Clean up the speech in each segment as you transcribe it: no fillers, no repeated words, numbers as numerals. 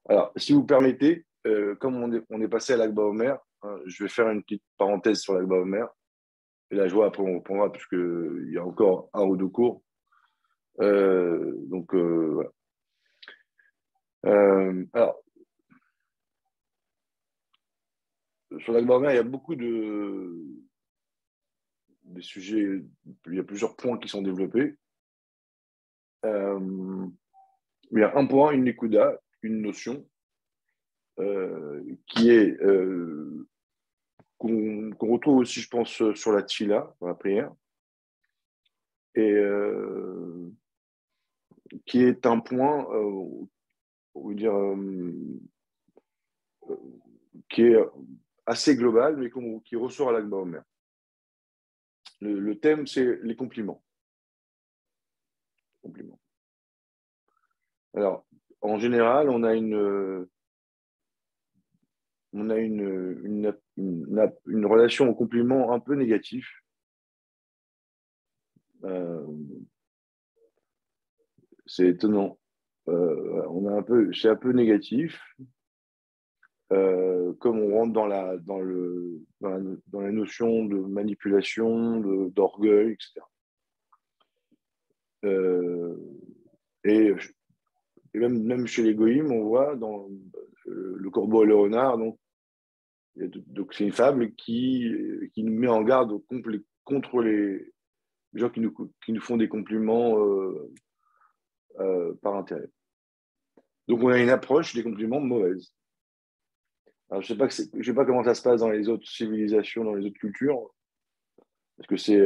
Alors, si vous permettez, comme on est passé à l'Akba Omer, hein, je vais faire une petite parenthèse sur l'Akba Omer. Et la joie, après, on reprendra, puisqu'il y a encore un ou deux cours. Voilà. Alors, sur l'Akba Omer, il y a beaucoup des sujets, il y a plusieurs points qui sont développés. Il y a un point, une nekuda, une notion, qui est qu'on retrouve aussi, je pense, sur la tfila, dans la prière, et qui est un point, on va dire, qui est assez global, mais qui ressort à l'Akba Omer. Le thème, c'est les compliments. Compliments. Alors, en général, on a une relation au compliment un peu négatif. C'est étonnant. C'est un peu négatif. Comme on rentre dans la notion de manipulation, d'orgueil, etc. Et, et même chez les goïms, on voit dans le corbeau et le renard, donc c'est une fable qui nous met en garde contre les gens qui nous font des compliments par intérêt. Donc on a une approche des compliments mauvaise. Alors, je ne sais pas comment ça se passe dans les autres civilisations, dans les autres cultures. Est-ce que c'est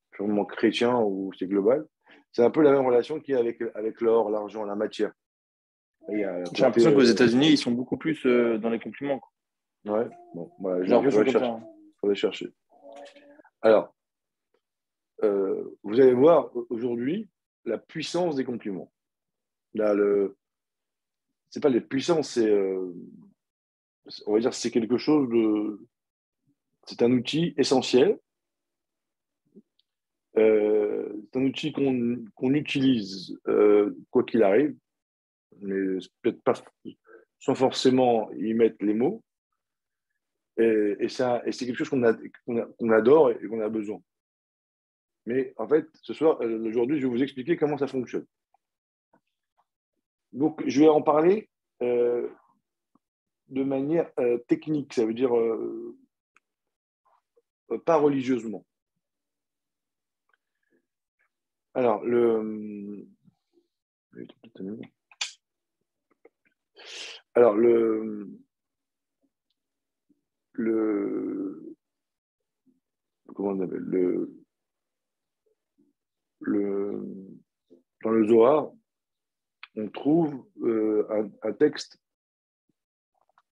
purement chrétien ou c'est global? C'est un peu la même relation qu'il y a avec l'or, l'argent, la matière. J'ai l'impression qu'aux États-Unis, ils sont beaucoup plus dans les compliments, quoi. Ouais, bon, voilà, J'ai l'impression comme ça, hein. faudrait chercher. Alors, vous allez voir aujourd'hui la puissance des compliments. Là, c'est pas les puissances, on va dire, c'est quelque chose c'est un outil essentiel. C'est un outil qu'on utilise quoi qu'il arrive, mais peut-être pas sans forcément y mettre les mots. Et c'est quelque chose qu'on adore et qu'on a besoin. Mais en fait, aujourd'hui, je vais vous expliquer comment ça fonctionne. Donc, je vais en parler de manière technique, ça veut dire pas religieusement. Alors, alors comment on appelle dans le Zohar, on trouve un texte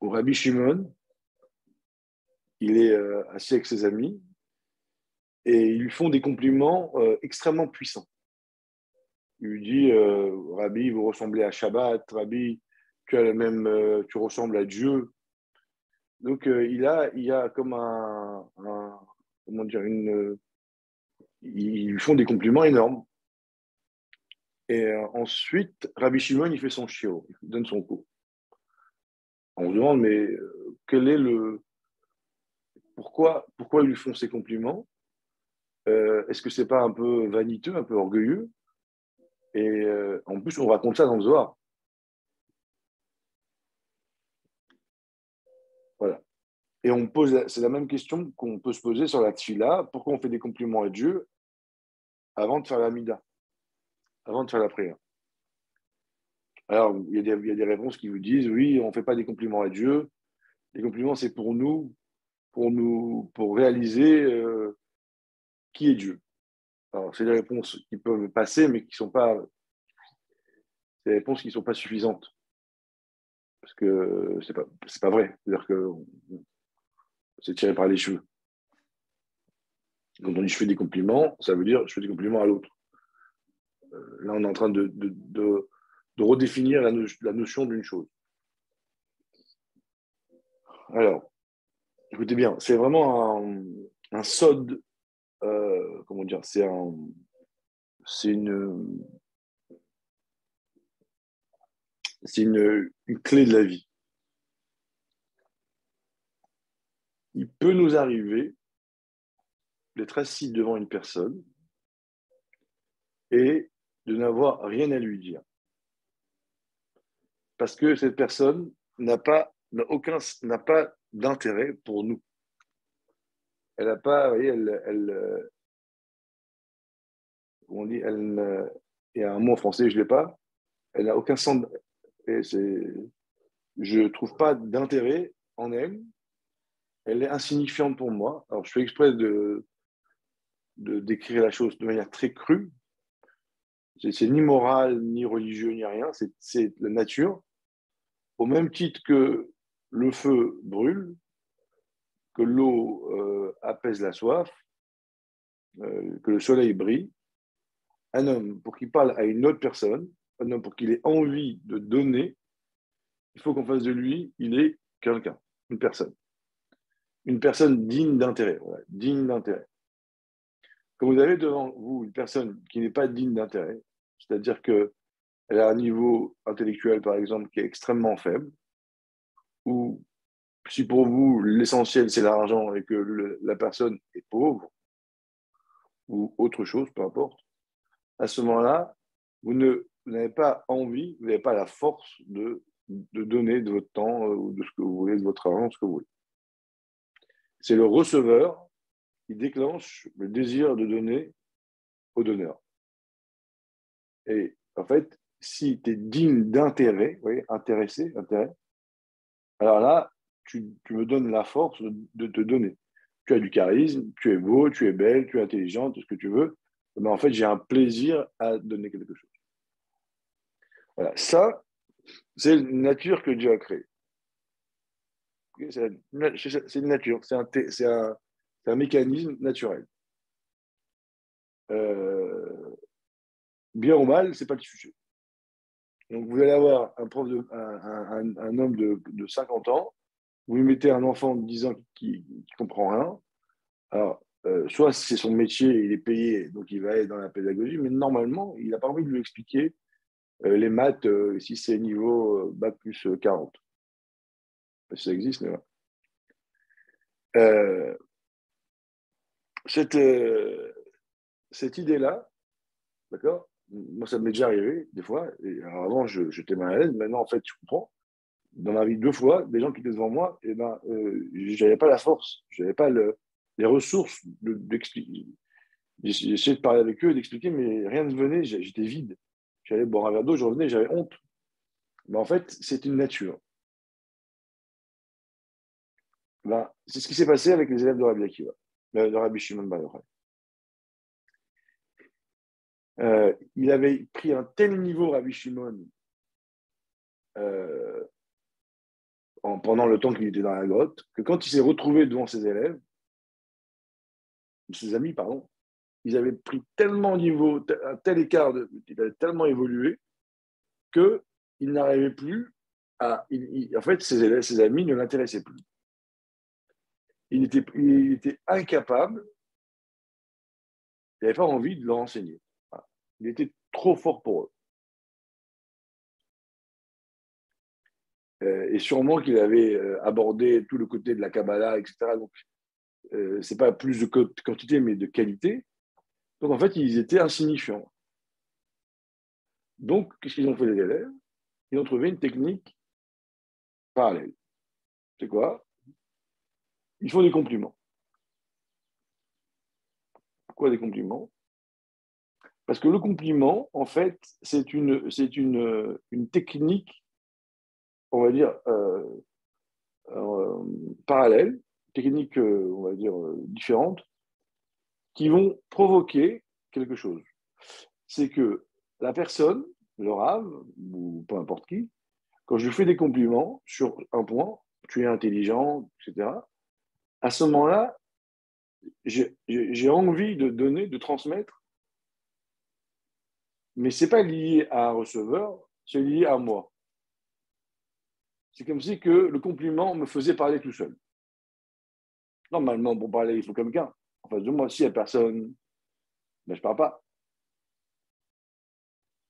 où Rabbi Shimon, il est assis avec ses amis et ils lui font des compliments extrêmement puissants. Il lui dit Rabbi, vous ressemblez à Shabbat, Rabbi, tu ressembles à Dieu. Donc il y a comme comment dire, ils lui font des compliments énormes. Et ensuite, Rabbi Shimon, il fait son shiur, il donne son cours. On se demande, mais quel est pourquoi ils lui font ces compliments? Est-ce que c'est pas un peu vaniteux, un peu orgueilleux? Et en plus, on raconte ça dans le Zohar. Voilà. Et c'est la même question qu'on peut se poser sur la tfila. Pourquoi on fait des compliments à Dieu avant de faire la mida, avant de faire la prière? Alors, il y a des réponses qui vous disent, oui, on ne fait pas des compliments à Dieu. Les compliments, c'est pour réaliser qui est Dieu. Alors, c'est des réponses qui peuvent passer, mais c'est des réponses qui ne sont pas suffisantes. Parce que c'est pas vrai. C'est-à-dire que c'est tiré par les cheveux. Quand on dit je fais des compliments, ça veut dire je fais des compliments à l'autre. Là, on est en train de redéfinir la notion d'une chose. Alors, écoutez bien, c'est vraiment un sod, comment dire, c'est une clé de la vie. Il peut nous arriver d'être assis devant une personne et de n'avoir rien à lui dire. Parce que cette personne n'a pas d'intérêt pour nous. Elle n'a pas, vous voyez, on dit, il y a un mot en français, je ne l'ai pas, elle n'a aucun sens, je ne trouve pas d'intérêt en elle, elle est insignifiante pour moi. Alors, je fais exprès de décrire la chose de manière très crue. C'est ni moral, ni religieux, ni rien, c'est la nature. Au même titre que le feu brûle, que l'eau apaise la soif, que le soleil brille, un homme, pour qu'il parle à une autre personne, un homme, pour qu'il ait envie de donner, il faut qu'en face de lui, il ait quelqu'un, une personne. Une personne digne d'intérêt. Voilà, digne d'intérêt. Quand vous avez devant vous une personne qui n'est pas digne d'intérêt, c'est-à-dire qu'elle a un niveau intellectuel, par exemple, qui est extrêmement faible, ou si pour vous, l'essentiel, c'est l'argent et que la personne est pauvre, ou autre chose, peu importe, à ce moment-là, vous n'avez pas envie, vous n'avez pas la force de donner de votre temps ou de ce que vous voulez, de votre argent, ce que vous voulez. C'est le receveur qui déclenche le désir de donner au donneur. Et en fait, si tu es digne d'intérêt, vous voyez, intéressé, intérêt, alors là, tu me donnes la force de te donner. Tu as du charisme, tu es beau, tu es belle, tu es intelligente, tout ce que tu veux. Mais en fait, j'ai un plaisir à donner quelque chose. Voilà. Ça, c'est une nature que Dieu a créée. C'est une nature, c'est un mécanisme naturel. Bien ou mal, ce n'est pas le sujet. Donc, vous allez avoir un homme de 50 ans, vous lui mettez un enfant de 10 ans qui ne comprend rien. Alors, soit c'est son métier, il est payé, donc il va être dans la pédagogie, mais normalement, il n'a pas envie de lui expliquer les maths si c'est niveau bac plus 40. Ça existe, mais voilà. Cette idée-là, d'accord? Moi, ça m'est déjà arrivé, des fois. Et alors avant, j'étais mal à l'aise. Maintenant, en fait, je comprends. Dans ma vie, 2 fois, des gens qui étaient devant moi, et ben, je n'avais pas la force, je n'avais pas les ressources d'expliquer. J'ai essayé de parler avec eux, d'expliquer, mais rien ne venait, j'étais vide. J'allais boire un verre d'eau, je revenais, j'avais honte. Mais en fait, c'est une nature. Ben, c'est ce qui s'est passé avec les élèves de Rabbi Akiva, de Rabbi Shimon Bar Yochai. Il avait pris un tel niveau, Rabbi Shimon, pendant le temps qu'il était dans la grotte, que quand il s'est retrouvé devant ses élèves, ses amis, pardon, ils avaient pris tellement niveau, un tel écart, il avait tellement évolué qu'il n'arrivait plus à. En fait, ses amis ne l'intéressaient plus. Il était incapable, il n'avait pas envie de leur enseigner. Voilà. Il était trop fort pour eux. Et sûrement qu'il avait abordé tout le côté de la Kabbalah, etc. Donc, ce n'est pas plus de quantité, mais de qualité. Donc, en fait, ils étaient insignifiants. Donc, qu'est-ce qu'ils ont fait les élèves? Ils ont trouvé une technique parallèle. C'est quoi? Ils font des compliments. Pourquoi des compliments? Parce que le compliment, en fait, c'est une technique, on va dire, parallèle, technique, on va dire, différente, qui vont provoquer quelque chose. C'est que la personne, le rave, ou peu importe qui, quand je lui fais des compliments sur un point, tu es intelligent, etc., à ce moment-là, j'ai envie de donner, de transmettre, mais ce n'est pas lié à un receveur, c'est lié à moi. C'est comme si que le compliment me faisait parler tout seul. Normalement, pour parler, il faut quelqu'un. En face de moi, s'il n'y a personne, ben, je ne parle pas.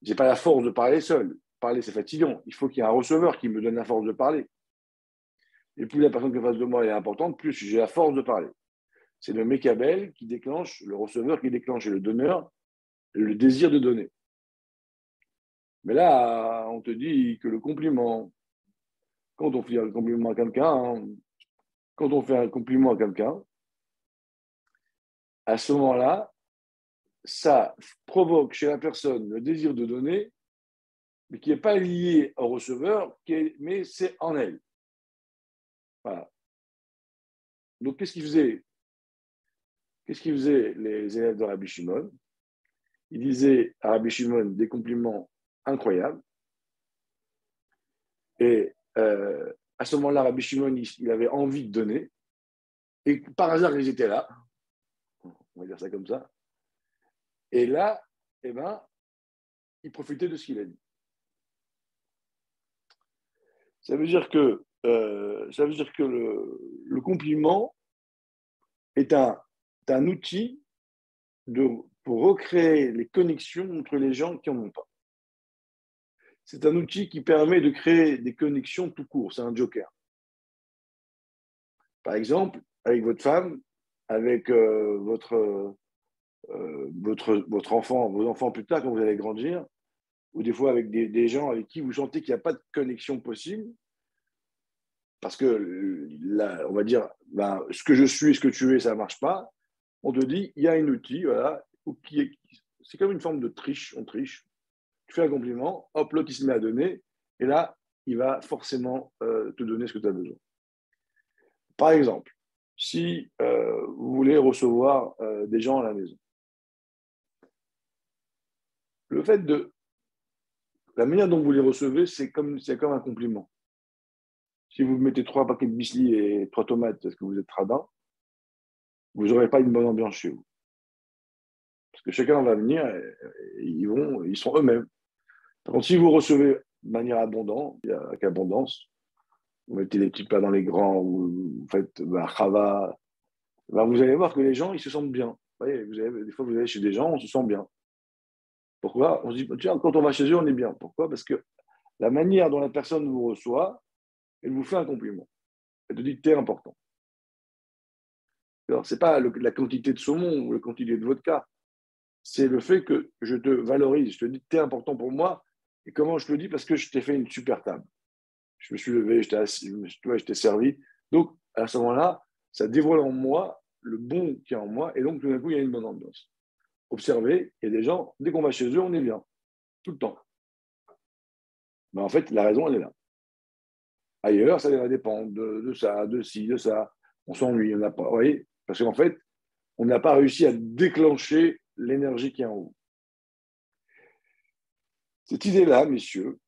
Je n'ai pas la force de parler seul. parler, c'est fatigant. Il faut qu'il y ait un receveur qui me donne la force de parler. Et plus la personne qui est en face de moi est importante, plus j'ai la force de parler. C'est le Mekabel qui déclenche, le receveur qui déclenche et le donneur, le désir de donner. Mais là, on te dit que le compliment, quand on fait un compliment à quelqu'un, à ce moment-là, ça provoque chez la personne le désir de donner, mais qui n'est pas lié au receveur, mais c'est en elle. Voilà. Donc, qu'est-ce qu'ils faisaient les élèves de Rabbi Shimon? Ils disaient à Rabbi Shimon des compliments incroyables. Et à ce moment-là, Rabbi Shimon, il avait envie de donner. Et par hasard, ils étaient là. On va dire ça comme ça. Et là, eh ben, il profitait de ce qu'il a dit. Ça veut dire que le compliment est un outil pour recréer les connexions entre les gens qui n'en ont pas. C'est un outil qui permet de créer des connexions tout court. C'est un joker. Par exemple, avec votre femme, avec votre enfant, vos enfants plus tard quand vous allez grandir, ou des fois avec des gens avec qui vous sentez qu'il n'y a pas de connexion possible, parce que là, on va dire, ben, ce que je suis, ce que tu es, ça ne marche pas, on te dit, il y a un outil, voilà, c'est comme une forme de triche, on triche. Tu fais un compliment, hop, l'autre il se met à donner, et là, il va forcément te donner ce que tu as besoin. Par exemple, si vous voulez recevoir des gens à la maison, la manière dont vous les recevez, c'est comme un compliment. Si vous mettez 3 paquets de biscuits et 3 tomates parce que vous êtes radin, vous n'aurez pas une bonne ambiance chez vous. Parce que chacun va venir et ils sont eux-mêmes. Par contre, si vous recevez de manière abondante, avec abondance, vous mettez des petits plats dans les grands, vous faites chava, vous allez voir que les gens, ils se sentent bien. Vous voyez, des fois, vous allez chez des gens, on se sent bien. Pourquoi? On se dit, tiens, quand on va chez eux, on est bien. Pourquoi? Parce que la manière dont la personne vous reçoit, elle vous fait un compliment. Elle te dit que tu es important. Alors, ce n'est pas la quantité de saumon ou la quantité de vodka. C'est le fait que je te valorise. Je te dis que tu es important pour moi. Et comment je te le dis? Parce que je t'ai fait une super table. Je me suis levé, je t'ai servi. Donc, à ce moment-là, ça dévoile en moi le bon qui est en moi. Et donc, tout d'un coup, il y a une bonne ambiance. Observez, il y a des gens, dès qu'on va chez eux, on est bien. Tout le temps. Mais en fait, la raison, elle est là. Ailleurs, ça va dépendre de ça, de ci, de ça. On s'ennuie, on n'a pas. Vous voyez? Parce qu'en fait, on n'a pas réussi à déclencher l'énergie qui est en vous. Cette idée-là, messieurs,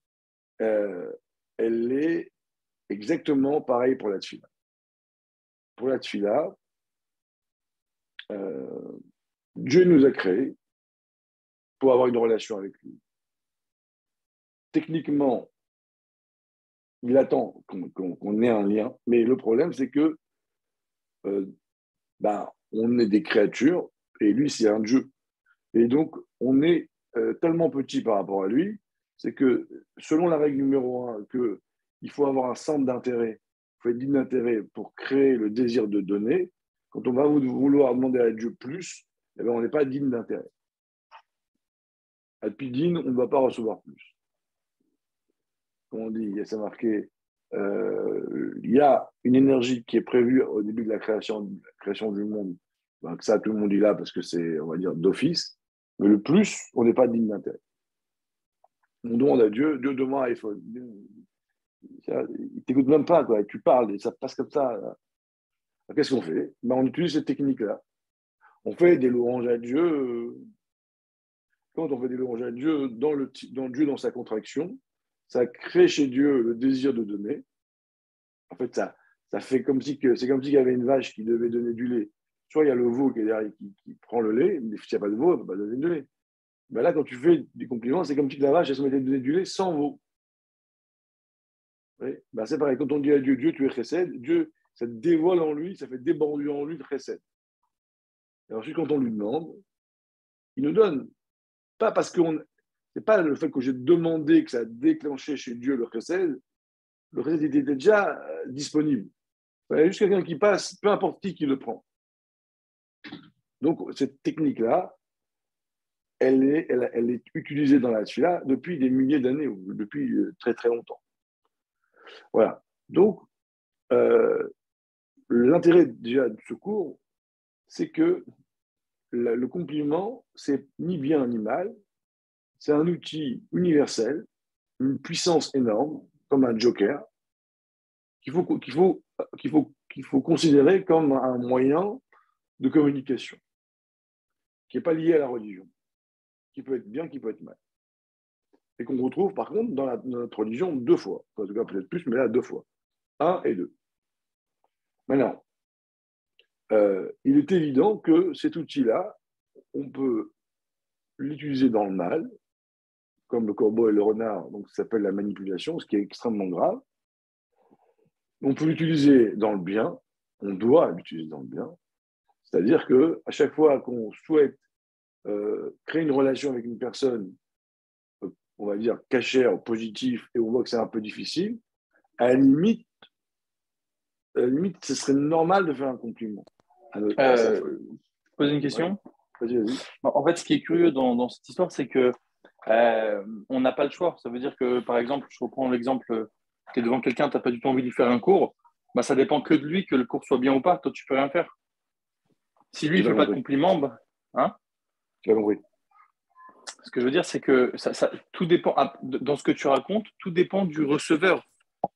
elle est exactement pareille pour la tefila. Pour la tefila, Dieu nous a créés pour avoir une relation avec lui. Techniquement, il attend qu'on ait un lien, mais le problème, c'est que on est des créatures et lui, c'est un Dieu. Et donc, on est tellement petit par rapport à lui, c'est que selon la règle numéro 1, qu'il faut avoir un centre d'intérêt, il faut être digne d'intérêt pour créer le désir de donner. Quand on va vouloir demander à Dieu plus, eh bien, on n'est pas digne d'intérêt. À digne, on ne va pas recevoir plus. Comme on dit, c'est marqué, il y a une énergie qui est prévue au début de la création du monde. Donc ça, tout le monde dit là parce que c'est, on va dire, d'office. Mais le plus, on n'est pas digne d'intérêt. On demande à Dieu, Dieu demande à iPhone. Il ne t'écoute même pas, quoi. Tu parles et ça passe comme ça. Qu'est-ce qu'on fait? On utilise cette technique-là. On fait des louanges à Dieu. Quand on fait des louanges à Dieu, dans Dieu, dans sa contraction, ça crée chez Dieu le désir de donner. En fait, ça fait c'est comme s'il y avait une vache qui devait donner du lait. Soit il y a le veau qui est derrière qui prend le lait, mais s'il n'y a pas de veau, elle ne peut pas donner du lait. Ben là, quand tu fais des compliments, c'est comme si la vache, elle se mettait à donner du lait sans veau. Oui. Ben c'est pareil, quand on dit à Dieu, Dieu, tu es chesed, Dieu, ça dévoile en lui, ça fait déborder en lui de chesed. Et ensuite, quand on lui demande, il nous donne. Pas parce qu'on C'est pas le fait que j'ai demandé que ça a déclenché chez Dieu le chesed. Le chesed était déjà disponible. Il y a juste quelqu'un qui passe, peu importe qui le prend. Donc, cette technique-là, elle est utilisée dans la tefila depuis des milliers d'années, ou depuis très très longtemps. Voilà. Donc, l'intérêt déjà de ce cours, c'est que le compliment, c'est ni bien ni mal, c'est un outil universel, une puissance énorme, comme un joker, qu'il faut considérer comme un moyen de communication, qui n'est pas lié à la religion, qui peut être bien, qui peut être mal. Et qu'on retrouve par contre dans notre religion 2 fois, en tout cas peut-être plus, mais là 2 fois, 1 et 2. Maintenant, il est évident que cet outil-là, on peut l'utiliser dans le mal, comme le corbeau et le renard, donc ça s'appelle la manipulation, ce qui est extrêmement grave. On peut l'utiliser dans le bien, on doit l'utiliser dans le bien, c'est-à-dire qu'à chaque fois qu'on souhaite créer une relation avec une personne, on va dire cachère, positif, et on voit que c'est un peu difficile, à la limite, ce serait normal de faire un compliment. Poser une question. Ouais. Vas-y. En fait, ce qui est curieux dans cette histoire, c'est que on n'a pas le choix. Ça veut dire que, par exemple, je reprends l'exemple, tu es devant quelqu'un, tu n'as pas du tout envie de lui faire un cours, bah, ça dépend que de lui, que le cours soit bien ou pas. Toi, tu peux rien faire. Si lui, il ne fait pas de compliment, bah, hein? Tu as compris. Ce que je veux dire, c'est que tout dépend, dans ce que tu racontes, tout dépend du receveur.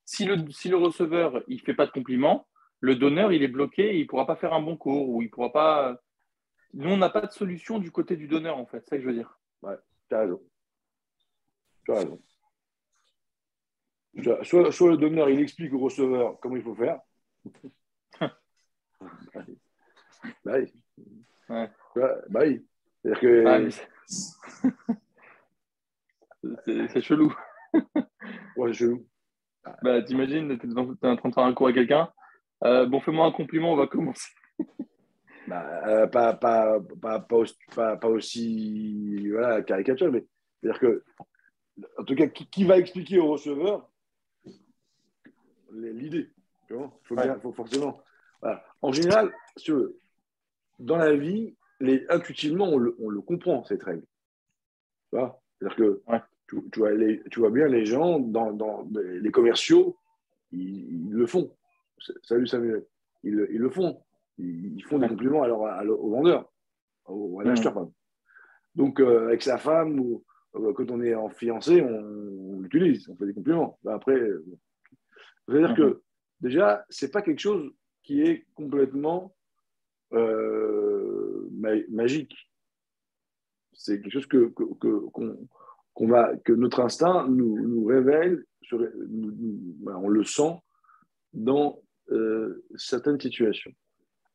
Si le receveur il fait pas de compliment, le donneur il est bloqué, il ne pourra pas faire un bon cours ou il pourra pas. Nous, on n'a pas de solution du côté du donneur, en fait. C'est ça que je veux dire. Ouais, tu as raison. Tu as raison. Soit le donneur, il explique au receveur comment il faut faire. Bah oui. Ouais. Bah oui. C'est-à-dire que... Ah, c'est chelou. Ouais, c'est chelou. Bah, t'imagines, t'es en train de faire un cours à quelqu'un. Bon, fais-moi un compliment, on va commencer. Bah, pas aussi voilà, caricature, mais c'est-à-dire que, en tout cas, qui va expliquer au receveur l'idée? Il faut forcément. Voilà. En général, si tu veux, dans la vie, intuitivement, on le comprend, cette règle. C'est-à-dire que Ouais. tu vois bien les gens, dans les commerciaux, ils le font. Salut Samuel. Ils le font. Ils font des compliments au vendeur, à l'acheteur. Donc, avec sa femme, ou quand on est en fiancé, on l'utilise, on fait des compliments. Après, c'est-à-dire que déjà, ce n'est pas quelque chose qui est complètement magique. C'est quelque chose que notre instinct nous révèle, on le sent dans certaines situations.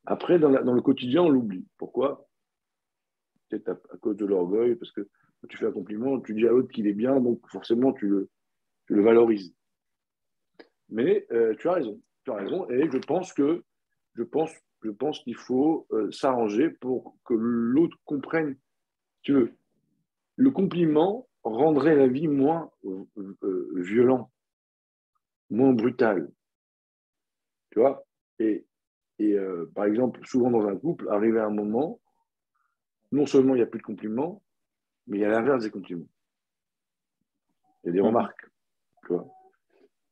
Après, dans le quotidien, on l'oublie. Pourquoi? Peut-être à cause de l'orgueil, parce que quand tu fais un compliment, tu dis à l'autre qu'il est bien, donc forcément, tu le valorises. Mais tu as raison. Et je pense qu'il faut s'arranger pour que l'autre comprenne. Tu veux, le compliment rendrait la vie moins violent, moins brutal. Tu vois? Et par exemple, souvent dans un couple, arrivé à un moment, non seulement il n'y a plus de compliments, mais il y a l'inverse des compliments. Il y a des remarques. Tu vois?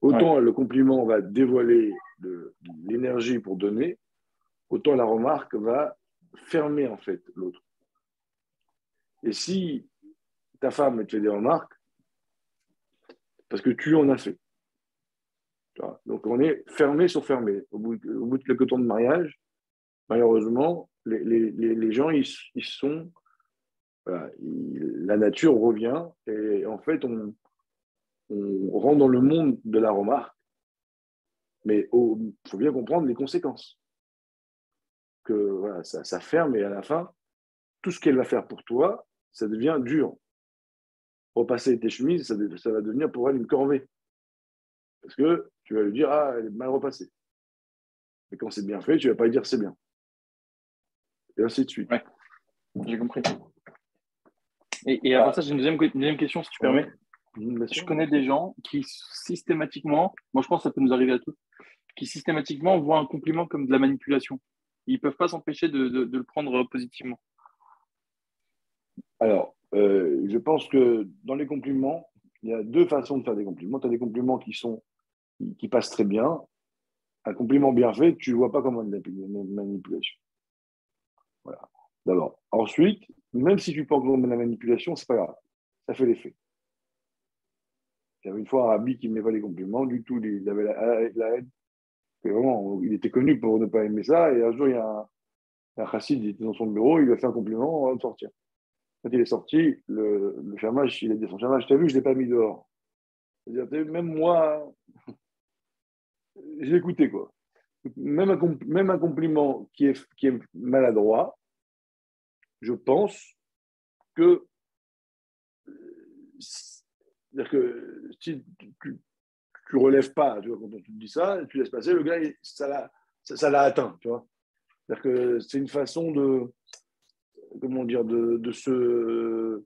Autant le compliment va dévoiler l'énergie pour donner, autant la remarque va fermer en fait l'autre. Et si ta femme te fait des remarques, parce que tu en as fait. Donc on est fermé sur fermé. Au bout de quelques temps de mariage, malheureusement, les gens, ils sont... Voilà, la nature revient et en fait, on rentre dans le monde de la remarque, mais il faut bien comprendre les conséquences. Que voilà, ça ferme et à la fin, tout ce qu'elle va faire pour toi, ça devient dur. Repasser tes chemises, ça va devenir pour elle une corvée. Parce que tu vas lui dire, ah, elle est mal repassée. Mais quand c'est bien fait, tu ne vas pas lui dire c'est bien. Et ainsi de suite. Ouais, j'ai compris. Et avant ça, j'ai une deuxième question, si tu permets. Bien Je sûr. connais des gens qui systématiquement, moi je pense que ça peut nous arriver à tous, qui systématiquement voient un compliment comme de la manipulation. Ils ne peuvent pas s'empêcher de le prendre positivement. Alors, je pense que dans les compliments, il y a deux façons de faire des compliments. Tu as des compliments qui passent très bien. Un compliment bien fait, tu ne le vois pas comme une manipulation. Voilà. D'abord. Ensuite, même si tu penses comme de la manipulation, c'est pas grave. Ça fait l'effet. J'avais une fois un rabbi qui ne m'aimait pas les compliments, du tout, il avait la haine. Et vraiment, il était connu pour ne pas aimer ça. Et un jour, il y a un chassid, il était dans son bureau, il lui a fait un compliment avant de sortir. Quand il est sorti, le chamage, il a dit à son chamage, t'as vu, je ne l'ai pas mis dehors. C'est-à-dire, même moi, j'ai écouté, quoi. Même un compliment qui est maladroit, je pense que, c'est-à-dire que si tu relèves pas, tu vois, quand on te dit ça, tu laisses passer, le gars, ça l'a atteint, tu vois. C'est-à-dire que c'est une façon comment dire, de se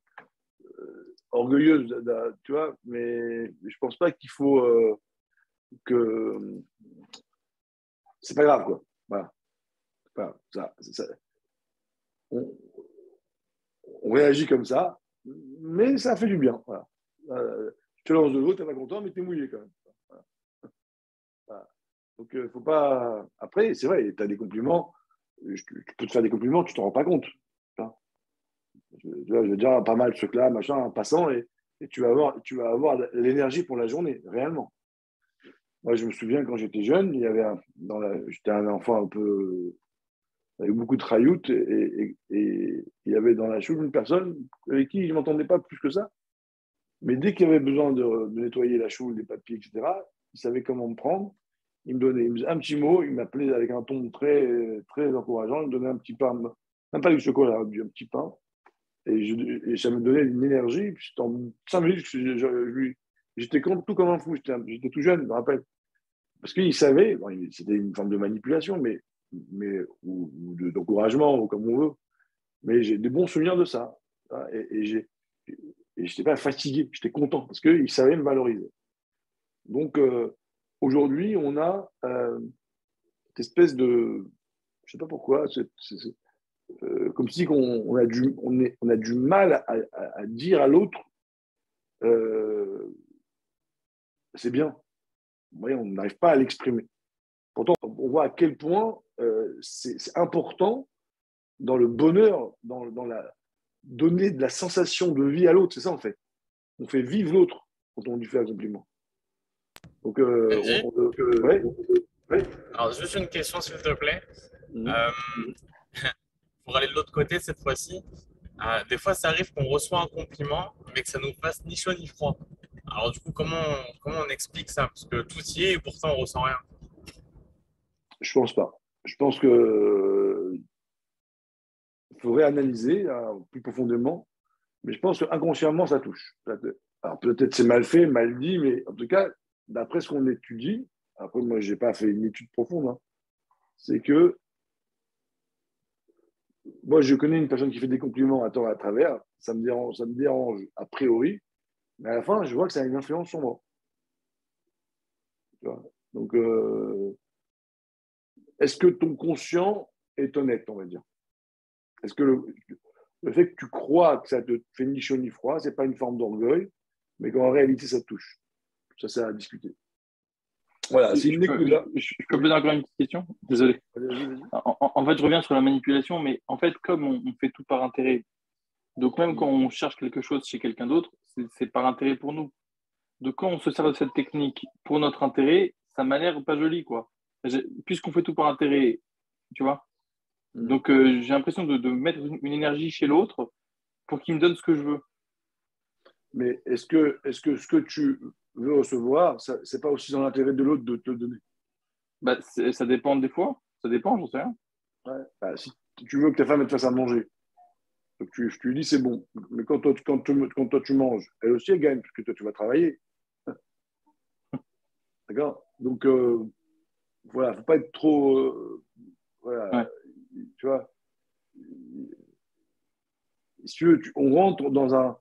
orgueilleuse, tu vois, mais je pense pas qu'il faut que c'est pas grave, quoi. Voilà. Enfin, on, on réagit comme ça, mais ça fait du bien. Voilà. Je te lance de l'eau, t'es pas content, mais t'es mouillé quand même. Voilà. Voilà. Donc, faut pas. Après, c'est vrai, tu as des compliments. Tu peux te faire des compliments, tu t'en rends pas compte. Je veux dire, pas mal ce truc-là, machin, en passant, et tu vas avoir l'énergie pour la journée, réellement. Moi, je me souviens quand j'étais jeune, j'étais un enfant un peu, avec beaucoup de rayout, et il y avait dans la choule une personne avec qui je ne m'entendais pas plus que ça. Mais dès qu'il y avait besoin de nettoyer la choule, des papiers, etc., il savait comment me prendre. Il me faisait un petit mot, il m'appelait avec un ton très, très encourageant, il me donnait un petit pain, même pas du chocolat, un petit pain. Et ça me donnait une énergie. Puis en 5 minutes, j'étais tout comme un fou. J'étais tout jeune, je me rappelle. Parce qu'il savait, bon, c'était une forme de manipulation, ou d'encouragement, ou comme on veut. Mais j'ai des bons souvenirs de ça. Et je n'étais pas fatigué, j'étais content parce qu'il savait me valoriser. Donc, aujourd'hui, on a cette espèce de. Je ne sais pas pourquoi, comme si on a du mal à dire à l'autre c'est bien. Voyez, on n'arrive pas à l'exprimer. Pourtant, on voit à quel point c'est important dans le bonheur, dans la donner de la sensation de vie à l'autre. C'est ça, en fait. On fait vivre l'autre quand on lui fait un compliment. Donc, Benji, ouais, ouais. alors juste une question s'il te plaît. Mhm. Euh, pour aller de l'autre côté cette fois-ci, des fois ça arrive qu'on reçoit un compliment mais que ça nous fasse ni chaud ni froid. Alors du coup, comment on explique ça? Parce que tout y est et pourtant on ressent rien. Je pense pas. Je pense que faudrait analyser plus profondément, mais je pense qu'inconsciemment, ça touche. Alors peut-être c'est mal fait, mal dit, mais en tout cas, d'après ce qu'on étudie, après moi, je n'ai pas fait une étude profonde, hein, c'est que moi, je connais une personne qui fait des compliments à tort et à travers, ça me dérange a priori, mais à la fin, je vois que ça a une influence sur moi. Tu vois. Donc, est-ce que ton conscient est honnête, on va dire? Est-ce que le fait que tu crois que ça te fait ni chaud ni froid, c'est pas une forme d'orgueil, mais qu'en réalité, ça te touche? Ça, c'est à discuter. Voilà, c'est une écoute là. Je peux poser encore une petite question? Désolé. Vas-y, vas-y. En fait, je reviens sur la manipulation, mais en fait, comme on fait tout par intérêt, donc même quand on cherche quelque chose chez quelqu'un d'autre, c'est par intérêt pour nous. Donc quand on se sert de cette technique pour notre intérêt, ça m'a l'air pas joli, quoi. Puisqu'on fait tout par intérêt, tu vois. Donc j'ai l'impression de mettre une énergie chez l'autre pour qu'il me donne ce que je veux. Mais est-ce que ce que tu veux recevoir, c'est pas aussi dans l'intérêt de l'autre de te le donner? Bah, ça dépend des fois. Ça dépend, j'en sais rien. Ouais. Bah, si tu veux que ta femme elle te fasse à manger, donc tu lui dis c'est bon. Mais quand toi tu manges, elle aussi elle gagne, parce que toi tu vas travailler. D'accord? Donc voilà, faut pas être trop. Voilà, Ouais. tu vois. si tu veux, on rentre dans un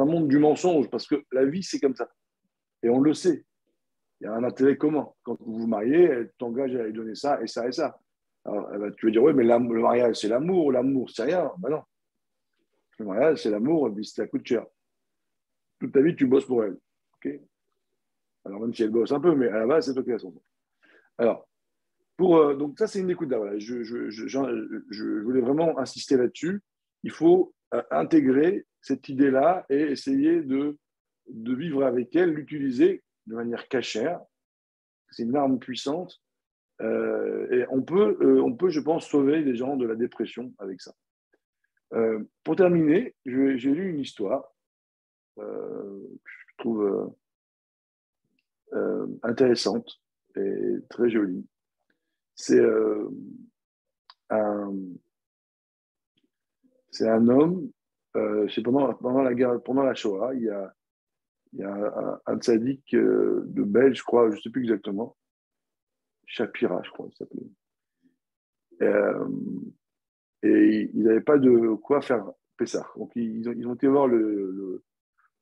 monde du mensonge, parce que la vie, c'est comme ça. Et on le sait. Il y a un intérêt commun. Quand vous vous mariez, elle t'engage à lui donner ça et ça et ça. Alors, tu veux dire, oui, mais le mariage, c'est l'amour. L'amour, c'est rien. Ben non. Le mariage, c'est l'amour, et puis ça coûte cher. Toute ta vie, tu bosses pour elle. Okay, alors, même si elle bosse un peu, mais à la base, c'est toi qui as son. Alors, donc ça, c'est une écoute. Voilà. Je voulais vraiment insister là-dessus. Il faut intégrer cette idée-là et essayer de vivre avec elle, l'utiliser de manière cachère. C'est une arme puissante. Et on peut, je pense, sauver les gens de la dépression avec ça. Pour terminer, j'ai lu une histoire que je trouve intéressante et très jolie. C'est un homme, c'est pendant la guerre, pendant la Shoah, il y a un tzaddik de Belge, je crois, je ne sais plus exactement, Shapira, je crois, il s'appelait. Et ils n'avaient pas de quoi faire Pessah. Donc, ils ont été voir le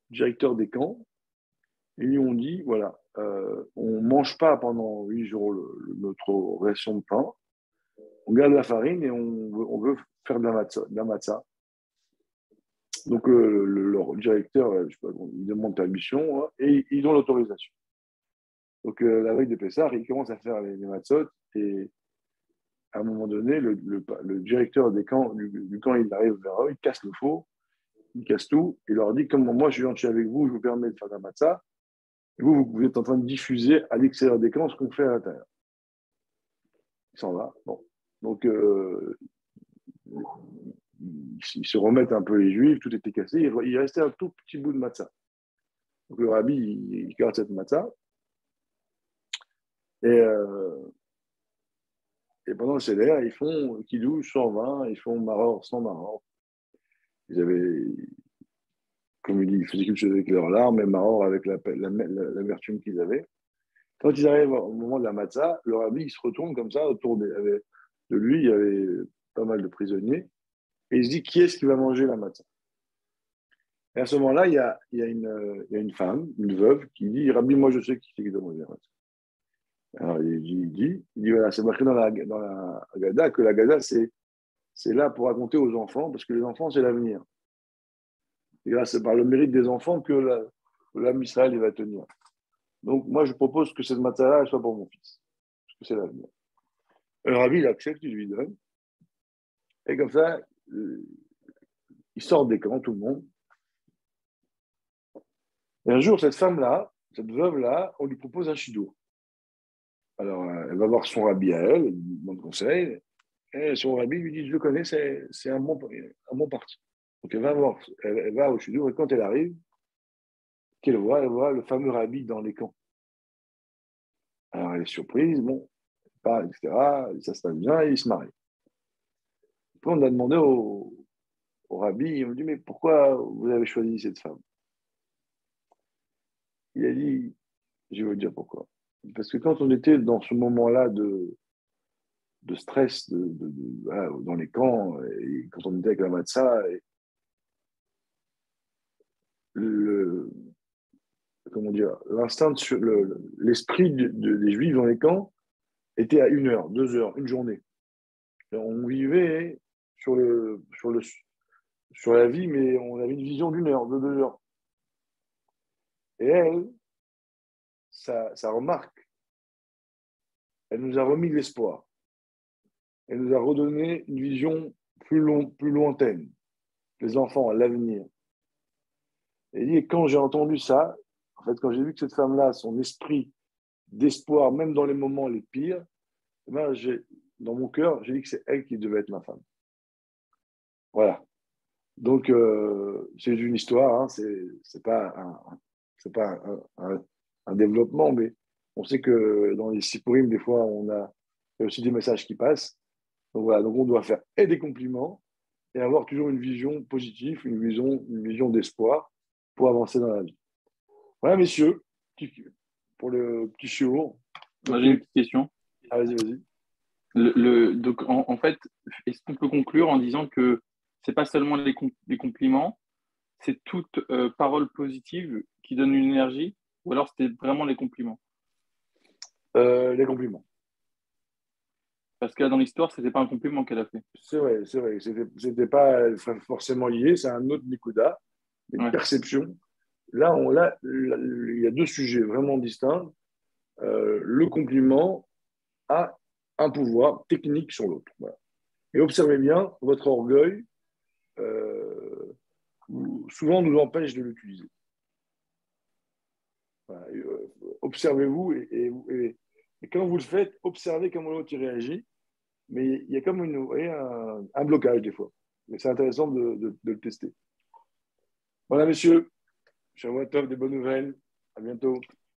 directeur des camps et ils lui ont dit, voilà, on ne mange pas pendant 8 jours notre ration de pain, on garde la farine et on veut faire de la matzah. Donc, leur directeur, je sais pas, il demande permission hein, et ils ont l'autorisation. Donc, la veille de Pessah, ils commencent à faire les matzot et à un moment donné, le directeur du camp, il arrive vers eux, il casse le faux, il casse tout, il leur dit, comme moi je suis gentil avec vous, je vous permets de faire la matzah, et vous êtes en train de diffuser à l'extérieur des camps ce qu'on fait à l'intérieur. Il s'en va. Bon. Donc, ils se remettent un peu les juifs, tout était cassé, il restait un tout petit bout de matzah. Donc le rabbi, il garde cette matzah, et pendant le seder, ils font kidouche 120, ils font maror 100 maror. Ils avaient, comme il dit, ils faisaient quelque chose avec leurs larmes, et maror avec l'amertume qu'ils avaient. Quand ils arrivent au moment de la matzah, le rabbi, il se retourne comme ça, autour de lui, il y avait pas mal de prisonniers, et il se dit, qui est-ce qui va manger la matzah? Et à ce moment-là, il y a une femme, une veuve, qui dit, rabbi, moi je sais qui c'est qui doit manger la matzah. Alors il dit voilà, c'est marqué dans la Haggadah que la Haggadah, c'est là pour raconter aux enfants, parce que les enfants, c'est l'avenir. Et là, c'est par le mérite des enfants que l'âme Israël va tenir. Donc, moi, je propose que cette matzah-là soit pour mon fils, parce que c'est l'avenir. Le rabbi, il accepte, il lui donne. Et comme ça, il sort des camps, tout le monde. Et un jour, cette femme-là, cette veuve-là, on lui propose un chidour. Alors, elle va voir son rabbi à elle, il demande conseil. Et son rabbi lui dit, je le connais, c'est un bon parti. Donc elle va au chidour, et quand elle arrive, elle voit le fameux rabbi dans les camps. Alors elle est surprise, bon, elle parle, etc. Ça se passe bien, et il se marie. Puis on a demandé au rabbi, on lui dit, mais pourquoi vous avez choisi cette femme? Il a dit, je vais vous dire pourquoi. Parce que quand on était dans ce moment-là de stress voilà, dans les camps, et quand on était avec la matzah, comment dire, l'instinct, l'esprit des Juifs dans les camps était à 1 heure, 2 heures, une journée. Et on vivait sur la vie, mais on avait une vision d'1 heure, de 2 heures. Et elle, sa remarque, elle nous a remis de l'espoir. Elle nous a redonné une vision plus lointaine. Les enfants, l'avenir. Et quand j'ai entendu ça, en fait, quand j'ai vu que cette femme-là, son esprit d'espoir, même dans les moments les pires, ben, dans mon cœur, j'ai dit que c'est elle qui devait être ma femme. Voilà. Donc, c'est une histoire, hein, c'est pas un développement, mais on sait que dans les Sippurim, des fois, il y a aussi des messages qui passent. Donc voilà, donc on doit faire et des compliments et avoir toujours une vision positive, une vision d'espoir pour avancer dans la vie. Voilà, messieurs, pour le petit show. Moi, j'ai une petite question. Vas-y. Donc, en fait, est-ce qu'on peut conclure en disant que c'est pas seulement les compliments, c'est toute parole positive qui donne une énergie, ou alors c'était vraiment les compliments? Les compliments. Parce que là, dans l'histoire, c'était pas un compliment qu'elle a fait. C'est vrai, c'est vrai. C'était pas forcément lié, c'est un autre Nikuda, une Ouais. perception. Il y a deux sujets vraiment distincts. Le compliment a un pouvoir technique sur l'autre. Voilà. Et observez bien, votre orgueil souvent nous empêche de l'utiliser. Voilà. Observez-vous et quand vous le faites, observez comment l'autre y réagit. Mais il y a comme vous voyez, un blocage des fois. Mais c'est intéressant de le tester. Voilà, messieurs. Je vous souhaite des bonnes nouvelles. À bientôt.